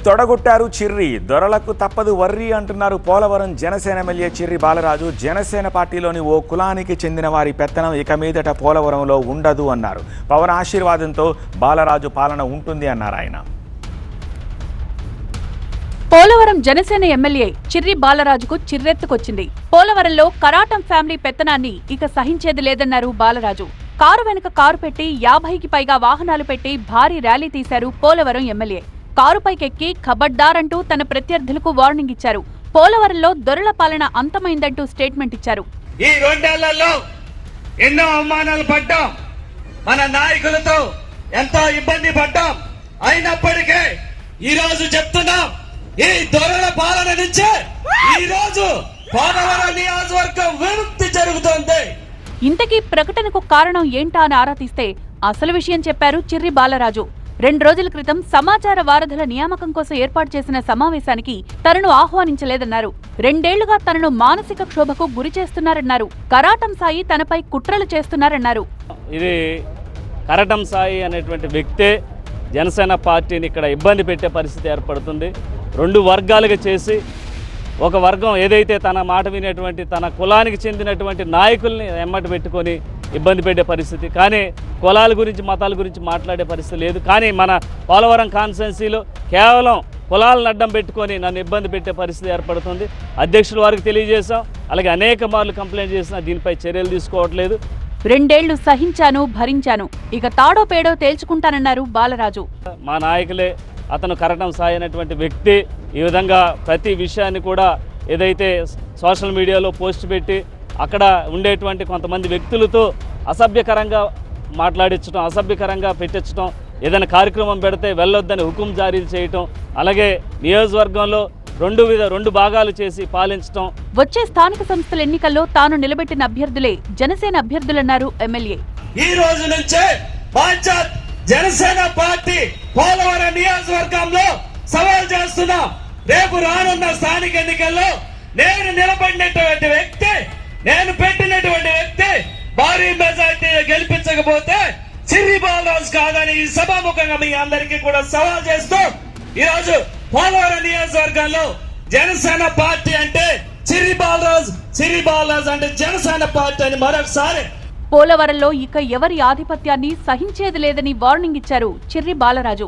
తొడగొట్టారు చిర్రి దొరలకు తప్పదు వర్రి అంటున్నారు పోలవరం జనసేన ఎమ్మెల్యే చిర్రి బాలరాజు. జనసేన పార్టీలోని ఓ కులానికి చెందిన వారి పెత్తనం ఇక మీదట పోలవరంలో ఉండదు అన్నారు. పవన్ ఆశీర్వాదంతో బాలరాజు పాలన ఉంటుంది అన్నారు ఆయన. పోలవరం జనసేన ఎమ్మెల్యే చిర్రి బాలరాజుకు చిర్రెత్తుకొచ్చింది. పోలవరంలో కరాటం ఫ్యామిలీ పెత్తనాన్ని ఇక సహించేది లేదన్నారు బాలరాజు. కారు వెనుక కారు పెట్టి 50కి పైగా వాహనాలు పెట్టి భారీ ర్యాలీ తీశారు పోలవరం ఎమ్మెల్యే. కారుపైకెక్కి ఖబర్దారంటూ తన ప్రత్యర్థులకు వార్నింగ్ ఇచ్చారు. పోలవరంలో దొరల పాలన అంతమైందంటూ స్టేట్మెంట్ ఇచ్చారు. ఈ 2 ఏళ్లలో ఎన్నో అవమానాలు పడ్డాం, మన నాయకులతో ఎంతో ఇబ్బంది పడ్డాం. అయినప్పటికీ ఈ రోజు చెప్తున్నాం, ఈ దొరల పాలన నుంచే ఈ రోజు పోలవరం నియోజకవర్గం విముక్తి జరుగుతోంది. ఇంతకీ ప్రకటనకు కారణం ఏంటా అని ఆరా తీస్తే అసలు విషయం చెప్పారు చిర్రి బాలరాజు. 2 రోజుల క్రితం సమాచార వారధుల నియామకం కోసం ఏర్పాటు చేసిన సమావేశానికి తనను ఆహ్వానించలేదన్నారు. 2 ఏళ్లుగా తనను మానసిక క్షోభకు గురి చేస్తున్నారన్నారు. కరాటం సాయి తనపై కుట్రలు చేస్తున్నారన్నారు. ఇది కరాటం సాయి అనేటువంటి వ్యక్తే జనసేన పార్టీని ఇక్కడ ఇబ్బంది పెట్టే పరిస్థితి ఏర్పడుతుంది. 2 వర్గాలుగా చేసి ఒక వర్గం ఏదైతే తన మాట వినేటువంటి తన కులానికి చెందినటువంటి నాయకుల్ని ఎమ్మటి పెట్టుకొని ఇబ్బంది పెట్టే పరిస్థితి. కానీ కులాల గురించి మతాల గురించి మాట్లాడే పరిస్థితి లేదు. కానీ మన పోలవరం కాన్స్టిట్యున్సీలో కేవలం కులాలను అడ్డం పెట్టుకొని నన్ను ఇబ్బంది పెట్టే పరిస్థితి ఏర్పడుతుంది. అధ్యక్షుల వారికి తెలియజేశాం, అలాగే అనేక మార్లు కంప్లైంట్ చేసినా దీనిపై చర్యలు తీసుకోవట్లేదు. 2 ఏళ్లు సహించాను, భరించాను, ఇక తాడో పేడో తేల్చుకుంటానన్నారు బాలరాజు. మా నాయకులే, అతను కరాటం సాయి అనేటువంటి వ్యక్తి ఈ విధంగా ప్రతి విషయాన్ని కూడా ఏదైతే సోషల్ మీడియాలో పోస్ట్ పెట్టి అక్కడ ఉండేటువంటి కొంతమంది వ్యక్తులతో అసభ్యకరంగా మాట్లాడించడం, అసభ్యకరంగా పెట్టించడం, ఏదైనా కార్యక్రమం పెడితే వెళ్ళొద్దని హుకుం జారీ చేయటం, అలాగే నియోజకవర్గంలో 2 భాగాలు చేసి పాలించడం. వచ్చే స్థానిక సంస్థల ఎన్నికల్లో తాను నిలబెట్టిన అభ్యర్థులే జనసేన అభ్యర్థులన్నారు ఎమ్మెల్యే. ఈ రోజు నుంచే జనసేన పార్టీ పోలవరం నియోజకవర్గంలో సవాల్ చేస్తున్నా. రేపు రానున్న స్థానిక ఎన్నికల్లో నేను నిలబడినటువంటి వ్యక్తి, నేను పెట్టినటువంటి వ్యక్తి భారీ మెజార్టీ గెలిపించకపోతే చిర్రి బాలరాజు కాదని ఈ సభాముఖంగా మీ అందరికీ కూడా సవాల్ చేస్తూ ఈరోజు పోలవరం నియోజకవర్గంలో జనసేన పార్టీ అంటే చిర్రి బాలరాజు అంటే జనసేన పార్టీ అని మరొకసారి. పోలవరంలో ఇక ఎవరి ఆధిపత్యాన్ని సహించేది లేదని వార్నింగ్ ఇచ్చారు చిర్రి బాలరాజు.